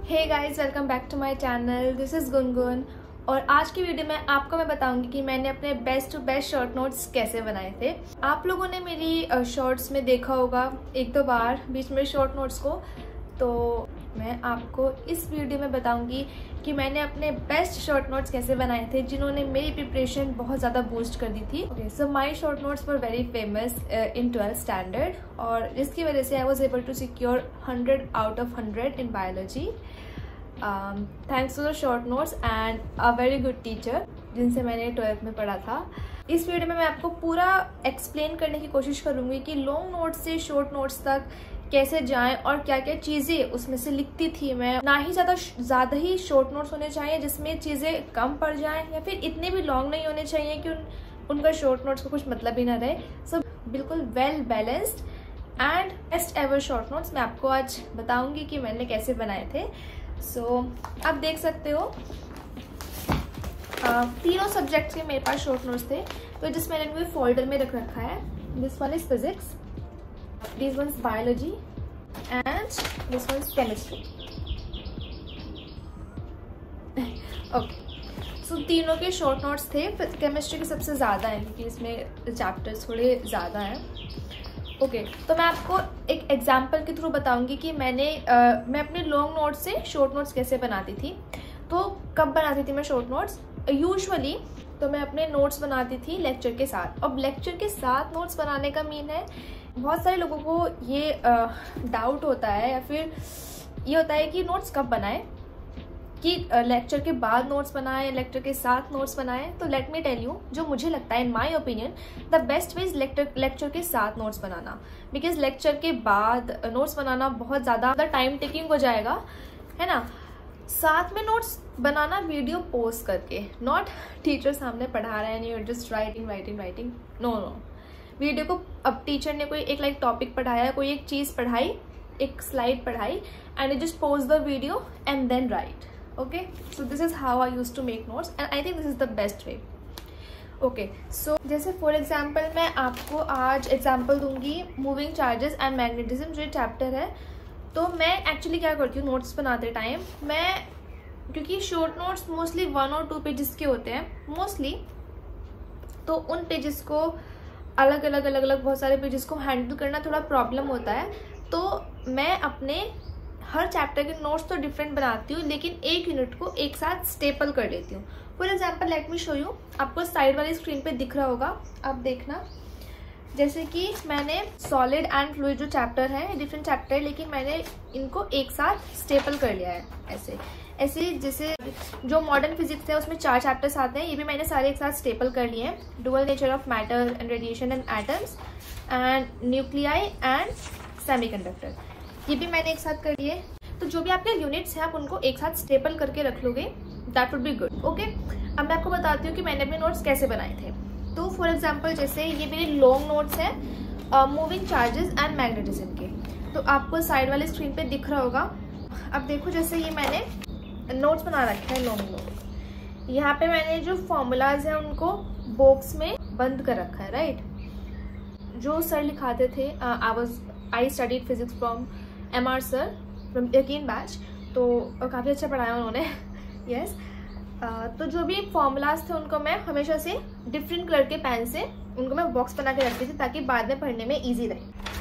Hey guys, welcome back to my channel. This is Gungun और आज की वीडियो में आपको मैं बताऊंगी कि मैंने अपने best to best short notes कैसे बनाए थे। आप लोगों ने मेरी शॉर्ट्स में देखा होगा एक दो बार बीच में शॉर्ट नोट्स को, तो मैं आपको इस वीडियो में बताऊंगी कि मैंने अपने बेस्ट शॉर्ट नोट्स कैसे बनाए थे जिन्होंने मेरी प्रिपरेशन बहुत ज़्यादा बूस्ट कर दी थी। Okay, so my short notes were very famous in 12th standard और जिसकी वजह से I was able to secure 100 out of 100 in biology thanks to the short notes and a very good teacher जिनसे मैंने 12th में पढ़ा था। इस वीडियो में मैं आपको पूरा एक्सप्लेन करने की कोशिश करूँगी कि लॉन्ग नोट्स से शॉर्ट नोट्स तक कैसे जाएं और क्या क्या चीज़ें उसमें से लिखती थी मैं। ना ही ज़्यादा ही शॉर्ट नोट्स होने चाहिए जिसमें चीज़ें कम पड़ जाएं या फिर इतने भी लॉन्ग नहीं होने चाहिए कि उनका शॉर्ट नोट्स को कुछ मतलब ही ना रहे। सब बिल्कुल well balanced and best ever short notes मैं आपको आज बताऊंगी कि मैंने कैसे बनाए थे। सो आप देख सकते हो तीनों सब्जेक्ट्स के मेरे पास शॉर्ट नोट्स थे, तो जिस मैंने इनको फोल्डर में रख रखा है। This one is physics, this one is biology and this one is chemistry. Okay, so तीनों के शॉर्ट नोट्स थे। केमिस्ट्री के सबसे ज़्यादा हैं क्योंकि इसमें चैप्टर्स थोड़े ज़्यादा हैं। ओके, तो मैं आपको एक एग्जाम्पल के थ्रू बताऊंगी कि मैं अपने लॉन्ग नोट्स से शॉर्ट नोट्स कैसे बनाती थी। तो कब बनाती थी मैं शॉर्ट नोट्स? यूजुअली तो मैं अपने नोट्स बनाती थी लेक्चर के साथ। अब लेक्चर के साथ नोट्स बनाने का मीन है, बहुत सारे लोगों को ये डाउट होता है या फिर ये होता है कि नोट्स कब बनाएं, कि लेक्चर के बाद नोट्स बनाएं, लेक्चर के साथ नोट्स बनाएं। तो लेट मी टेल यू, जो मुझे लगता है in my opinion the best way is lecture के साथ नोट्स बनाना, बिकॉज लेक्चर के बाद नोट्स बनाना बहुत ज़्यादा टाइम टेकिंग हो जाएगा, है ना। साथ में नोट्स बनाना वीडियो पोस्ट करके, नॉट टीचर सामने पढ़ा रहे हैं, you're just writing. No, video को अब टीचर ने कोई एक टॉपिक पढ़ाया, कोई एक चीज़ पढ़ाई, एक स्लाइड पढ़ाई and you just post the video and then write. Okay, so this is how I used to make notes and I think this is the best way. Okay, so जैसे for example मैं आपको आज example दूंगी moving charges and magnetism, जो chapter है। तो मैं actually क्या करती हूँ नोट्स बनाते टाइम, मैं क्योंकि शॉर्ट नोट्स मोस्टली 1 और 2 पेजेस के होते हैं मोस्टली, तो उन पेजेस को अलग अलग बहुत सारे पेजेस को हैंडल करना थोड़ा प्रॉब्लम होता है। तो मैं अपने हर चैप्टर के नोट्स तो डिफरेंट बनाती हूँ, लेकिन एक यूनिट को एक साथ स्टेपल कर लेती हूँ। For example let me show you, आपको साइड वाली स्क्रीन पे दिख रहा होगा, आप देखना। जैसे कि मैंने सॉलिड एंड फ्लूइड जो चैप्टर है, डिफरेंट चैप्टर है, लेकिन मैंने इनको एक साथ स्टेपल कर लिया है ऐसे जैसे जो मॉडर्न फिजिक्स है उसमें 4 चैप्टर्स आते हैं, ये भी मैंने सारे एक साथ स्टेपल कर लिए हैं। Dual nature of matter and radiation and atoms and nuclei and semiconductor, ये भी मैंने एक साथ कर लिए। तो जो भी आपके यूनिट्स हैं आप उनको एक साथ स्टेपल करके रख लोगे, that would be good. Okay, अब मैं आपको बताती हूँ कि मैंने अपने नोट्स कैसे बनाए थे। तो फॉर एग्जांपल जैसे ये मेरे लॉन्ग नोट्स हैं मूविंग चार्जेस एंड मैग्नेटिज्म के, तो आपको साइड वाले स्क्रीन पे दिख रहा होगा। अब देखो, जैसे ये मैंने नोट्स बना रखे हैं लॉन्ग नोट, यहाँ पे मैंने जो फॉर्मूलाज हैं उनको बॉक्स में बंद कर रखा है, राइट। जो सर लिखाते थे, I studied physics from MR sir from यकीन बैच, तो काफ़ी अच्छा पढ़ाया उन्होंने। यस, तो जो भी फॉर्मूलाज थे उनको मैं हमेशा से डिफरेंट कलर के पेन से उनको मैं बॉक्स बना के रखती थी ताकि बाद में पढ़ने में इजी रहे।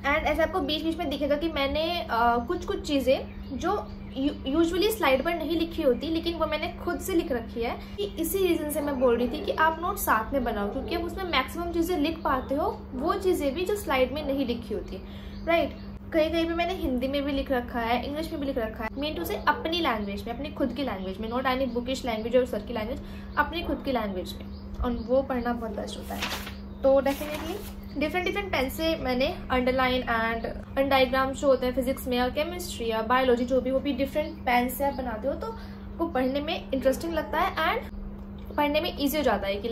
एंड ऐसे आपको बीच बीच में दिखेगा कि मैंने कुछ चीज़ें जो यूजुअली स्लाइड पर नहीं लिखी होती, लेकिन वो मैंने खुद से लिख रखी है। कि इसी रीज़न से मैं बोल रही थी कि आप नोट साथ में बनाओ, क्योंकि आप उसमें मैक्सिमम चीज़ें लिख पाते हो, वो चीज़ें भी जो स्लाइड में नहीं लिखी होती, राइट। कहीं पे मैंने हिंदी में भी लिख रखा है, इंग्लिश में भी लिख रखा है, मीन टू से अपनी लैंग्वेज में, अपनी खुद की लैंग्वेज में, नॉट एनी बुकिश लैंग्वेज और सर की लैंग्वेज, अपनी खुद की लैंग्वेज में, और वो पढ़ना बहुत बेस्ट होता है। तो डेफिनेटली डिफरेंट पेन से मैंने अंडरलाइन एंड डायग्राम्स जो होते हैं फिजिक्स में या केमिस्ट्री या बायोलॉजी, जो भी वो भी डिफरेंट पेन से आप बनाते हो, तो वो पढ़ने में इंटरेस्टिंग लगता है एंड पढ़ने में ईजी हो जाता है। कि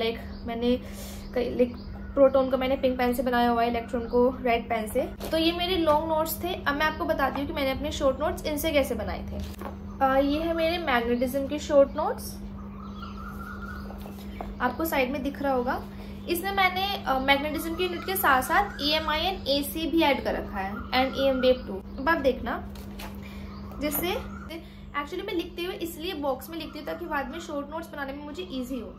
मैंने प्रोटॉन को मैंने पिंक पेन से बनाया हुआ है, इलेक्ट्रॉन को रेड पेन से। तो ये मेरे लॉन्ग नोट्स थे। अब मैं आपको बताती हूँ कि मैंने अपने शॉर्ट नोट्स इनसे कैसे बनाए थे। ये है मेरे मैग्नेटिज्म के शॉर्ट नोट्स, आपको साइड में दिख रहा होगा। इसमें मैंने मैग्नेटिज्म के यूनिट के साथ साथ EMI एंड AC भी ऐड कर रखा है एंड EM वेव 2। अब आप देखना, जिससे एक्चुअली मैं लिखते हुए इसलिए बॉक्स में लिखती हूँ ताकि बाद में शॉर्ट नोट्स बनाने में मुझे ईजी हो।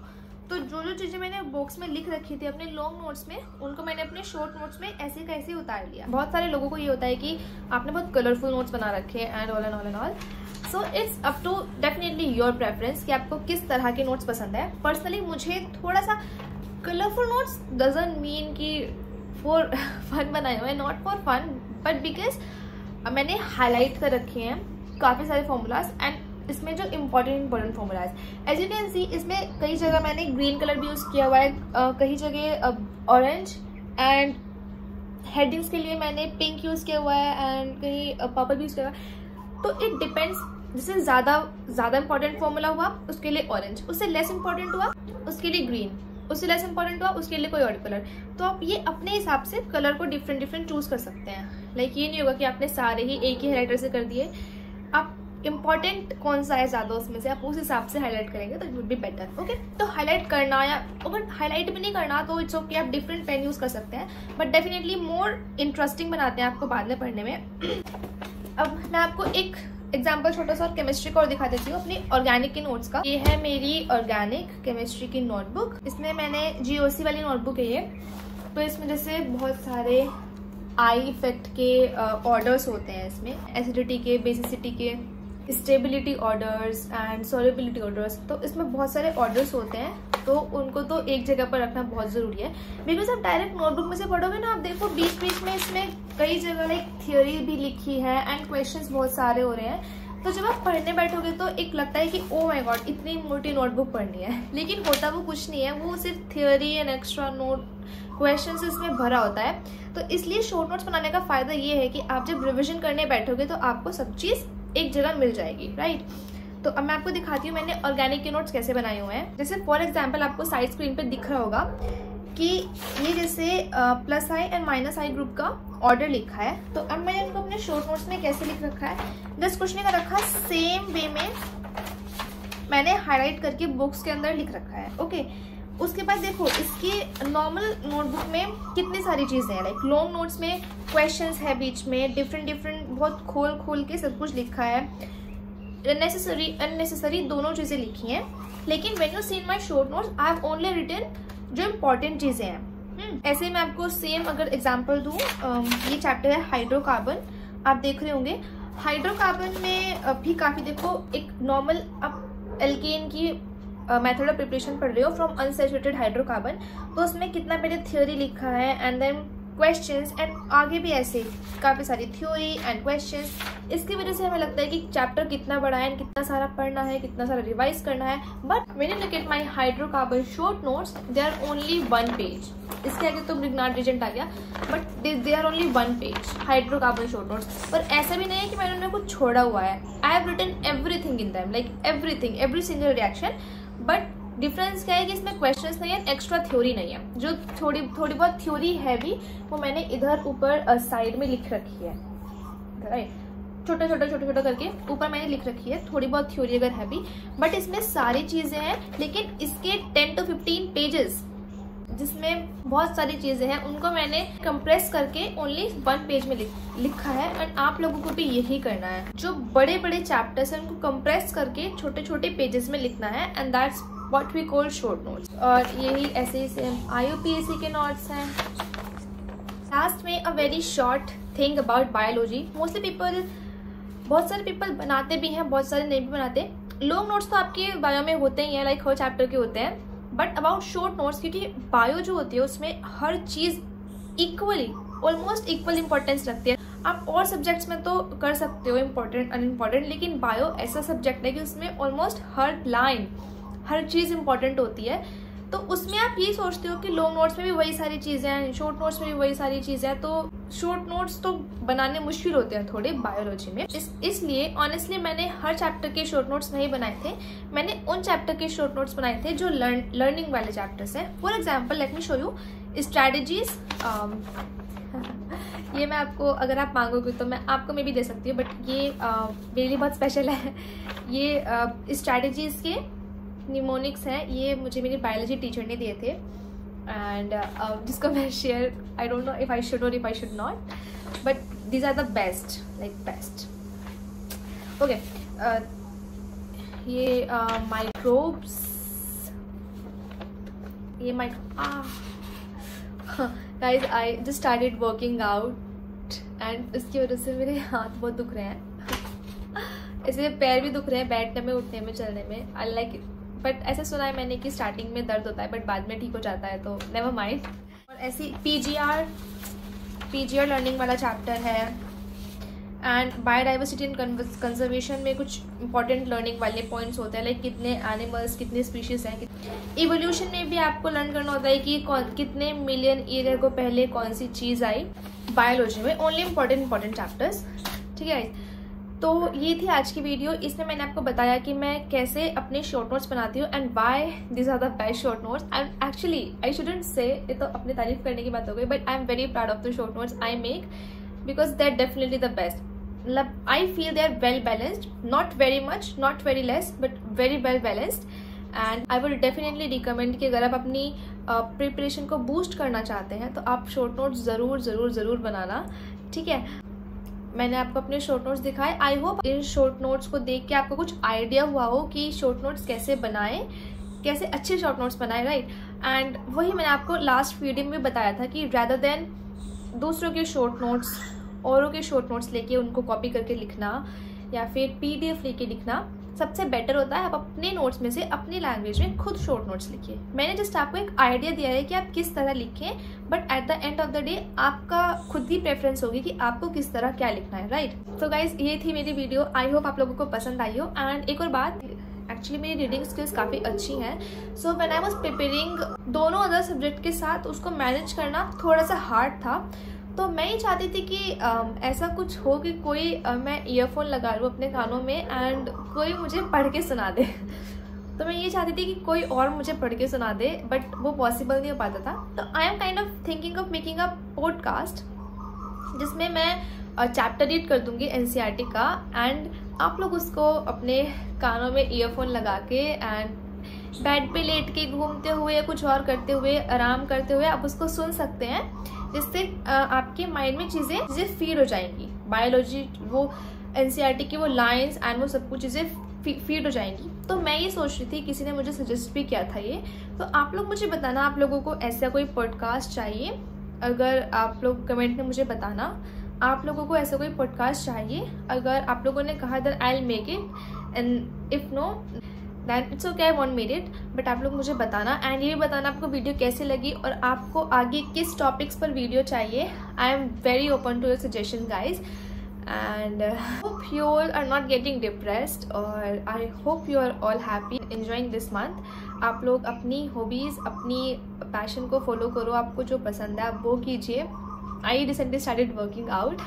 तो जो जो चीज़ें मैंने बॉक्स में लिख रखी थी अपने लॉन्ग नोट्स में, उनको मैंने अपने शॉर्ट नोट्स में ऐसे कैसे उतार लिया। बहुत सारे लोगों को ये होता है कि आपने बहुत कलरफुल नोट्स बना रखे हैं and all. So it's up to definitely your preference कि आपको किस तरह के नोट्स पसंद है। पर्सनली मुझे थोड़ा सा कलरफुल नोट्स डजंट मीन कि फॉर फन बनाए हुए, not for fun but because मैंने हाईलाइट कर रखे हैं काफ़ी सारे फॉर्मूलाज एंड इसमें जो important formulas, as you can see इसमें कई जगह मैंने ग्रीन कलर भी यूज़ किया हुआ है, कई जगह ऑरेंज, एंड हेडिंग्स के लिए मैंने पिंक यूज़ किया हुआ है एंड कहीं पर्पल भी यूज़ किया हुआ है। तो इट डिपेंड्स, जिससे ज़्यादा इंपॉर्टेंट फॉर्मूला हुआ उसके लिए ऑरेंज, उससे लेस इंपॉर्टेंट हुआ उसके लिए ग्रीन, उससे लेस इंपॉर्टेंट हुआ उसके लिए कोई और कलर। तो आप ये अपने हिसाब से कलर को डिफरेंट चूज़ कर सकते हैं। लाइक ये नहीं होगा कि आपने सारे ही एक ही हाइलाइटर से कर दिए। आप इम्पॉर्टेंट कौन सा है ज़्यादा उसमें से आप उस हिसाब से हाईलाइट करेंगे तो it would be better. Okay, तो हाईलाइट करना या अगर हाईलाइट भी नहीं करना तो इट्स ओके, आप डिफरेंट पेन यूज़ कर सकते हैं, बट डेफिनेटली मोर इंटरेस्टिंग बनाते हैं आपको बाद में पढ़ने में। अब मैं आपको एक एग्जाम्पल छोटा सा और केमिस्ट्री का और दिखा देती हूँ अपनी ऑर्गेनिक की नोट्स का। ये है मेरी ऑर्गेनिक केमिस्ट्री की नोटबुक। इसमें मैंने GOC वाली नोटबुक है ये। तो इसमें जैसे बहुत सारे आई इफेक्ट के ऑर्डर्स होते हैं, इसमें एसिडिटी के, बेसिसिटी के, stability orders and solubility orders. तो इसमें बहुत सारे ऑर्डर्स होते हैं, तो उनको तो एक जगह पर रखना बहुत ज़रूरी है। बिकॉज आप डायरेक्ट नोटबुक में से पढ़ोगे ना, आप देखो बीच बीच में इसमें कई जगह लाइक थियोरी भी लिखी है एंड क्वेश्चंस बहुत सारे हो रहे हैं। तो जब आप पढ़ने बैठोगे तो एक लगता है कि ओ माय गॉड इतनी मोटी नोटबुक पढ़नी है, लेकिन होता वो कुछ नहीं है, वो सिर्फ theory and extra note questions इसमें भरा होता है। तो इसलिए शॉर्ट नोट्स बनाने का फ़ायदा ये है कि आप जब रिविजन करने बैठोगे तो आपको सब चीज़ एक जगह मिल जाएगी, राइट। तो अब मैं आपको दिखाती हूँ मैंने ऑर्गेनिक के नोट्स कैसे बनाए हुए हैं। जैसे फॉर एग्जांपल आपको साइड स्क्रीन पे दिख रहा होगा कि ये जैसे plus I and minus I group का ऑर्डर लिखा है। तो अब मैंने इनको अपने शॉर्ट नोट्स में कैसे लिख रखा है, जस्ट कुछ नहीं कर रखा, सेम वे में मैंने हाईलाइट करके बुक्स के अंदर लिख रखा है। ओके, उसके बाद देखो इसकी नॉर्मल नोटबुक में कितनी सारी चीज़ें हैं। लाइक लॉन्ग नोट्स में क्वेश्चंस है बीच में, डिफरेंट बहुत खोल के सब कुछ लिखा है, नेसेसरी अननेसेसरी दोनों चीज़ें लिखी हैं। लेकिन when you see in my short notes I have only written जो इम्पोर्टेंट चीज़ें हैं। ऐसे मैं आपको सेम अगर एग्जाम्पल दूँ, ये चैप्टर है हाइड्रोकार्बन, आप देख रहे होंगे हाइड्रोकार्बन में भी काफ़ी देखो एक नॉर्मल आप एल्केन की मेथड ऑफ प्रिपरेशन पढ़ रहे हो फ्रॉम अनसैचुरेटेड हाइड्रोकार्बन, तो उसमें कितना पहले थ्योरी लिखा है एंड देन क्वेश्चंस एंड आगे भी ऐसे काफ़ी सारी थ्योरी एंड क्वेश्चंस। इसकी वजह से हमें लगता है कि चैप्टर कितना बड़ा है, कितना सारा पढ़ना है, कितना सारा रिवाइज करना है। But when you look at my hydrocarbon short notes they are only 1 page. इसके आगे तो ग्रिग्नार्ड रीजेंट आ गया, but they are only 1 page hydrocarbon short notes. पर ऐसा भी नहीं है कि मैंने उन्हें कुछ छोड़ा हुआ है, I have written everything in them, like everything, every single reaction. But difference क्या है कि इसमें क्वेश्चंस नहीं है, एक्स्ट्रा थ्योरी नहीं है। जो थोड़ी बहुत थ्योरी है भी वो मैंने इधर ऊपर साइड में लिख रखी है, राइट, छोटा करके ऊपर मैंने लिख रखी है। थोड़ी बहुत थ्योरी अगर है भी, बट इसमें सारी चीज़ें हैं। लेकिन इसके 10 to 15 पेजेस जिसमें बहुत सारी चीज़ें हैं उनको मैंने कंप्रेस करके ओनली 1 पेज में लिखा है। एंड आप लोगों को भी यही करना है, जो बड़े चैप्टर्स हैं उनको कंप्रेस करके छोटे पेजेस में लिखना है and that's what we call short notes. और यही ऐसे ही सेम IUPAC के नोट्स हैं। लास्ट में a very short thing about biology. Mostly बहुत सारे पीपल बनाते भी हैं, बहुत सारे नहीं भी बनाते। लॉन्ग नोट्स तो आपके बायो में होते ही हैं, लाइक हर चैप्टर के होते हैं। बट अबाउट शॉर्ट नोट्स, क्योंकि बायो जो होती है उसमें हर चीज़ इक्वली ऑलमोस्ट इक्वल इंपॉर्टेंस रखती है। आप और सब्जेक्ट्स में तो कर सकते हो इम्पोर्टेंट अनइम्पॉर्टेंट, लेकिन बायो ऐसा सब्जेक्ट है कि उसमें ऑलमोस्ट हर लाइन हर चीज़ इंपॉर्टेंट होती है। तो उसमें आप ये सोचते हो कि लॉन्ग नोट्स में भी वही सारी चीज़ें हैं, शॉर्ट नोट्स में भी वही सारी चीज़ें हैं, तो शॉर्ट नोट्स तो बनाने मुश्किल होते हैं थोड़े बायोलॉजी में। इसलिए ऑनेस्टली मैंने हर चैप्टर के शॉर्ट नोट्स नहीं बनाए थे, मैंने उन चैप्टर के शॉर्ट नोट्स बनाए थे जो लर्निंग वाले चैप्टर्स हैं। For example let me show you strategies. ये मैं आपको अगर आप मांगोगे तो मैं आपको मैं भी दे सकती हूँ, बट ये मेरे लिए बहुत स्पेशल है। ये स्ट्रैटेजीज के निमोनिक्स हैं, ये मुझे मेरी बायोलॉजी टीचर ने दिए थे एंड जिसको मैं share, I don't know if I should और if I should not, but these are the best, like best. Okay, ये microbes, ये guys, I just started working out and इसकी वजह से मेरे हाथ बहुत दुख रहे हैं इसलिए पैर भी दुख रहे हैं बैठने में, उठने में, चलने में. आई लाइक इट, बट ऐसे सुना है मैंने कि स्टार्टिंग में दर्द होता है बट बाद में ठीक हो जाता है, तो नेवर माइंड. और ऐसी पीजीआर लर्निंग वाला चैप्टर है. एंड बायोडाइवर्सिटी एंड कंजर्वेशन में कुछ इंपॉर्टेंट लर्निंग वाले पॉइंट्स होते हैं, लाइक कितने एनिमल्स, कितने स्पीशीज हैं. इवोल्यूशन में भी आपको लर्न करना होता है कि कितने मिलियन ईयर को पहले कौन सी चीज़ आई. बायोलॉजी में ओनली इंपॉर्टेंट चैप्टर्स. ठीक है, तो ये थी आज की वीडियो. इसमें मैंने आपको बताया कि मैं कैसे अपने शॉर्ट नोट्स बनाती हूँ and why this are the best short notes. And actually I shouldn't say, ये तो अपनी तारीफ करने की बात हो गई, but I am very proud of the short notes I make because they are definitely the best. मतलब I feel they are well balanced, not very much, not very less, but very well balanced. And I will definitely recommend कि अगर आप अपनी preparation को boost करना चाहते हैं तो आप शॉर्ट नोट्स ज़रूर बनाना. ठीक है, मैंने आपको अपने शॉर्ट नोट्स दिखाए. I hope in short notes को देख के आपको कुछ आइडिया हुआ हो कि शॉर्ट नोट्स कैसे बनाएं, कैसे अच्छे शॉर्ट नोट्स बनाए, राइट. एंड वही मैंने आपको लास्ट वीडियो में बताया था कि रैदर देन दूसरों के शॉर्ट नोट्स, औरों के शॉर्ट नोट्स लेके उनको कॉपी करके लिखना या फिर PDF लेके लिखना, सबसे बेटर होता है आप अपने नोट्स में से अपनी लैंग्वेज में खुद शॉर्ट नोट्स लिखिए. मैंने जस्ट आपको एक आइडिया दिया है कि आप किस तरह लिखें, but at the end of the day आपका खुद ही प्रेफरेंस होगी कि आपको किस तरह क्या लिखना है, राइट. तो गाइज ये थी मेरी वीडियो. आई होप आप लोगों को पसंद आई हो. एंड एक और बात, एक्चुअली मेरी रीडिंग स्किल्स काफ़ी अच्छी हैं. So when I was preparing दोनों अदर सब्जेक्ट के साथ उसको मैनेज करना थोड़ा सा हार्ड था. तो मैं ये चाहती थी कि ऐसा कुछ हो कि कोई मैं ईयरफोन लगा लूँ अपने कानों में एंड कोई मुझे पढ़ के सुना दे. तो मैं ये चाहती थी कि कोई और मुझे पढ़ के सुना दे, बट वो पॉसिबल नहीं हो पाता था. तो I am kind of thinking of making a podcast जिसमें मैं चैप्टर रीड कर दूँगी NCERT का एंड आप लोग उसको अपने कानों में ईयरफोन लगा के एंड बेड पे लेट के घूमते हुए या कुछ और करते हुए, आराम करते हुए आप उसको सुन सकते हैं, जिससे आपके माइंड में चीज़ें फीड हो जाएंगी. बायोलॉजी, वो NCERT की वो लाइंस एंड वो सब कुछ चीज़ें फीड हो जाएंगी. तो मैं ये सोच रही थी, किसी ने मुझे सजेस्ट भी किया था ये, तो आप लोग मुझे बताना आप लोगों को ऐसा कोई पॉडकास्ट चाहिए. अगर आप लोग कमेंट में मुझे बताना आप लोगों को ऐसा कोई पॉडकास्ट चाहिए. अगर आप लोगों ने कहा that I will make it and if no then it's okay, I won't made it. But आप लोग मुझे बताना एंड ये भी बताना आपको वीडियो कैसे लगी और आपको आगे किस टॉपिक्स पर वीडियो चाहिए. I am very open to your suggestion guys. And hope you all are not getting depressed और I hope you are all happy enjoying this month. आप लोग अपनी हॉबीज़, अपनी पैशन को फॉलो करो, आपको जो पसंद है आप वो कीजिए. I recently started working out.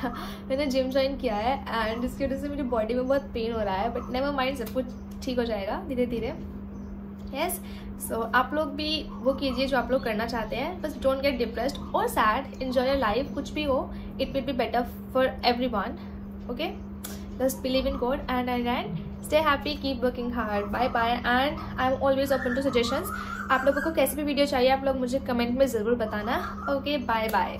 मैंने जिम ज्वाइन किया है एंड इसकी वजह से मेरी बॉडी में बहुत पेन हो रहा है, बट नेवर माइंड, सब कुछ ठीक हो जाएगा धीरे धीरे. यस, सो आप लोग भी वो कीजिए जो आप लोग करना चाहते हैं. बस डोंट गेट डिप्रेस्ड और सैड, एंजॉय योर लाइफ. कुछ भी हो, it will be better for everyone. Okay, just believe in God and stay happy, keep working hard. Bye bye and I am always open to suggestions. आप लोगों को कैसी भी video चाहिए आप लोग मुझे कमेंट में ज़रूर बताना. Okay, bye bye.